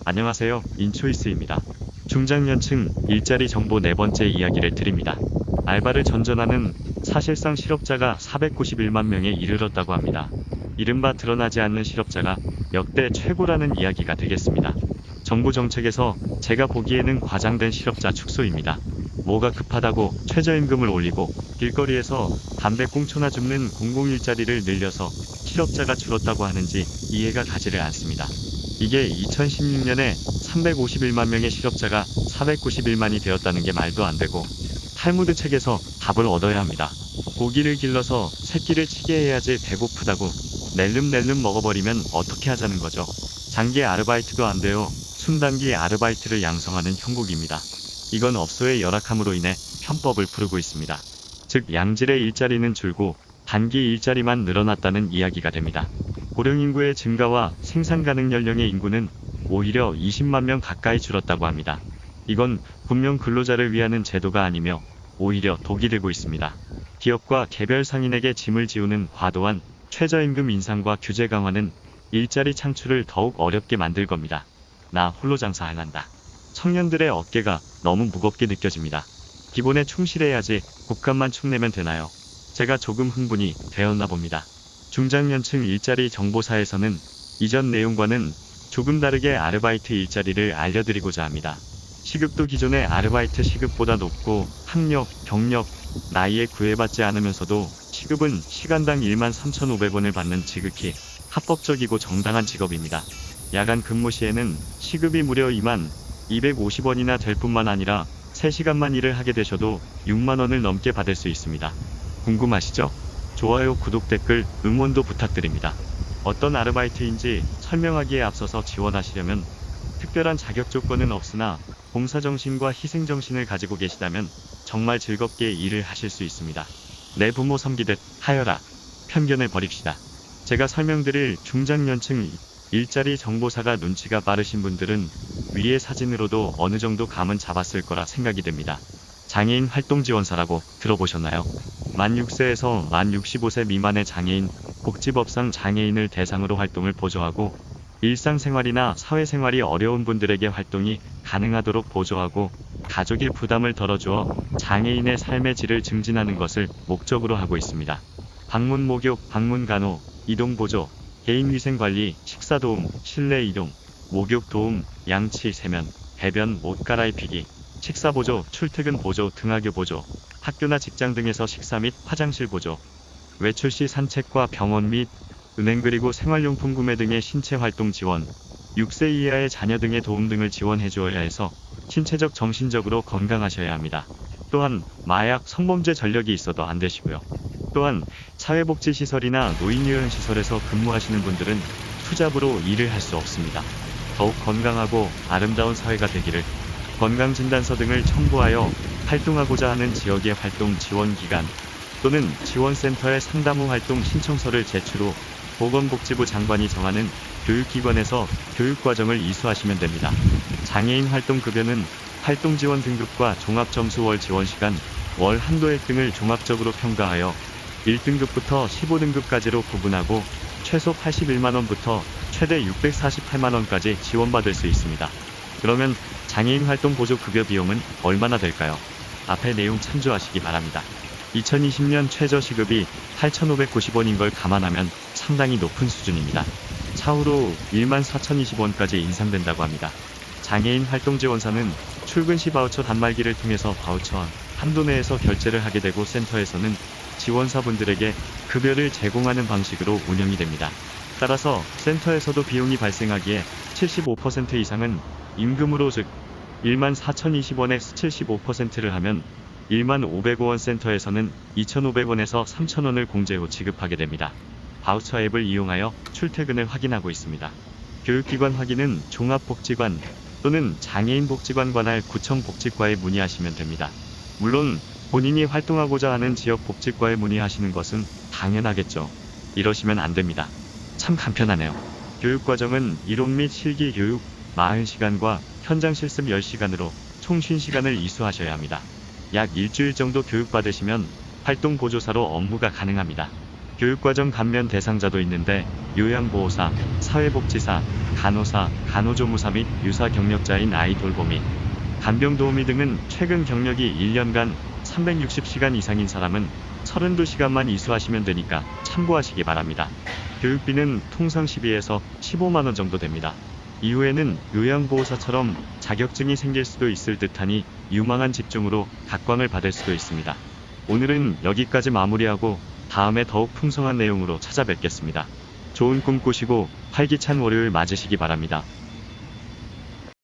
안녕하세요. 인초이스입니다. 중장년층 일자리 정보 네 번째 이야기를 드립니다. 알바를 전전하는 사실상 실업자가 491만 명에 이르렀다고 합니다. 이른바 드러나지 않는 실업자가 역대 최고라는 이야기가 되겠습니다. 정부 정책에서 제가 보기에는 과장된 실업자 축소입니다. 뭐가 급하다고 최저임금을 올리고 길거리에서 담배꽁초나 줍는 공공일자리를 늘려서 실업자가 줄었다고 하는지 이해가 가지를 않습니다. 이게 2016년에 351만 명의 실업자가 491만이 되었다는 게 말도 안 되고 탈무드 책에서 답을 얻어야 합니다. 고기를 길러서 새끼를 치게 해야지 배고프다고 낼름낼름 먹어버리면 어떻게 하자는 거죠. 장기 아르바이트도 안 돼요. 순단기 아르바이트를 양성하는 형국입니다. 이건 업소의 열악함으로 인해 편법을 부르고 있습니다. 즉 양질의 일자리는 줄고 단기 일자리만 늘어났다는 이야기가 됩니다. 고령인구의 증가와 생산 가능 연령의 인구는 오히려 20만 명 가까이 줄었다고 합니다. 이건 분명 근로자를 위하는 제도가 아니며 오히려 독이 되고 있습니다. 기업과 개별 상인에게 짐을 지우는 과도한 최저임금 인상과 규제 강화는 일자리 창출을 더욱 어렵게 만들 겁니다. 나 홀로 장사할란다. 청년들의 어깨가 너무 무겁게 느껴집니다. 기본에 충실해야지 국값만 축내면 되나요? 제가 조금 흥분이 되었나 봅니다. 중장년층 일자리 정보사에서는 이전 내용과는 조금 다르게 아르바이트 일자리를 알려드리고자 합니다. 시급도 기존의 아르바이트 시급보다 높고 학력, 경력, 나이에 구애받지 않으면서도 시급은 시간당 13,500원을 받는 지극히 합법적이고 정당한 직업입니다. 야간 근무 시에는 시급이 무려 2250원이나 될 뿐만 아니라 3시간만 일을 하게 되셔도 6만원을 넘게 받을 수 있습니다. 궁금하시죠? 좋아요, 구독, 댓글, 응원도 부탁드립니다. 어떤 아르바이트인지 설명하기에 앞서서 지원하시려면 특별한 자격 조건은 없으나 봉사정신과 희생정신을 가지고 계시다면 정말 즐겁게 일을 하실 수 있습니다. 내 부모 섬기듯 하여라. 편견을 버립시다. 제가 설명드릴 중장년층 일자리 정보사가 눈치가 빠르신 분들은 위의 사진으로도 어느 정도 감은 잡았을 거라 생각이 됩니다. 장애인 활동지원사라고 들어보셨나요? 만 6세에서 만 65세 미만의 장애인, 복지법상 장애인을 대상으로 활동을 보조하고 일상생활이나 사회생활이 어려운 분들에게 활동이 가능하도록 보조하고 가족의 부담을 덜어주어 장애인의 삶의 질을 증진하는 것을 목적으로 하고 있습니다. 방문 목욕, 방문 간호, 이동 보조, 개인위생관리, 식사도움, 실내이동, 목욕 도움, 양치, 세면, 배변, 옷 갈아입히기, 식사보조, 출퇴근 보조, 등하교 보조, 학교나 직장 등에서 식사 및 화장실 보조, 외출 시 산책과 병원 및 은행 그리고 생활용품 구매 등의 신체활동 지원, 6세 이하의 자녀 등의 도움 등을 지원해 주어야 해서 신체적 정신적으로 건강하셔야 합니다. 또한 마약, 성범죄 전력이 있어도 안 되시고요. 또한 사회복지시설이나 노인요양시설에서 근무하시는 분들은 투잡으로 일을 할 수 없습니다. 더욱 건강하고 아름다운 사회가 되기를 건강진단서 등을 첨부하여 활동하고자 하는 지역의 활동 지원기관 또는 지원센터에 상담 후 활동 신청서를 제출 후 보건복지부 장관이 정하는 교육기관에서 교육과정을 이수하시면 됩니다. 장애인 활동급여는 활동지원 등급과 종합점수 월 지원시간, 월 한도액 등을 종합적으로 평가하여 1등급부터 15등급까지로 구분하고 최소 81만원부터 최대 648만원까지 지원받을 수 있습니다. 그러면 장애인 활동 보조 급여 비용은 얼마나 될까요? 앞의 내용 참조하시기 바랍니다. 2020년 최저시급이 8,590원인 걸 감안하면 상당히 높은 수준입니다. 차후로 14,020원까지 인상된다고 합니다. 장애인 활동지원사는 출근 시 바우처 단말기를 통해서 바우처 한도 내에서 결제를 하게 되고 센터에서는 지원사분들에게 급여를 제공하는 방식으로 운영이 됩니다. 따라서 센터에서도 비용이 발생하기에 75% 이상은 임금으로 즉 14,020원에 75%를 하면 15,505원 센터에서는 2,500원에서 3,000원을 공제 후 지급하게 됩니다. 바우처 앱을 이용하여 출퇴근을 확인하고 있습니다. 교육기관 확인은 종합복지관 또는 장애인복지관 관할 구청 복지과에 문의하시면 됩니다. 물론 본인이 활동하고자 하는 지역 복지과에 문의하시는 것은 당연하겠죠. 이러시면 안 됩니다. 참 간편하네요. 교육과정은 이론 및 실기 교육 40시간과 현장 실습 10시간으로 총 50시간을 이수하셔야 합니다. 약 일주일 정도 교육받으시면 활동보조사로 업무가 가능합니다. 교육과정 감면 대상자도 있는데 요양보호사, 사회복지사, 간호사, 간호조무사 및 유사 경력자인 아이 돌보미, 간병도우미 등은 최근 경력이 1년간 360시간 이상인 사람은 32시간만 이수하시면 되니까 참고하시기 바랍니다. 교육비는 통상 12에서 15만원 정도 됩니다. 이후에는 요양보호사처럼 자격증이 생길 수도 있을 듯하니 유망한 직종으로 각광을 받을 수도 있습니다. 오늘은 여기까지 마무리하고 다음에 더욱 풍성한 내용으로 찾아뵙겠습니다. 좋은 꿈 꾸시고 활기찬 월요일 맞으시기 바랍니다.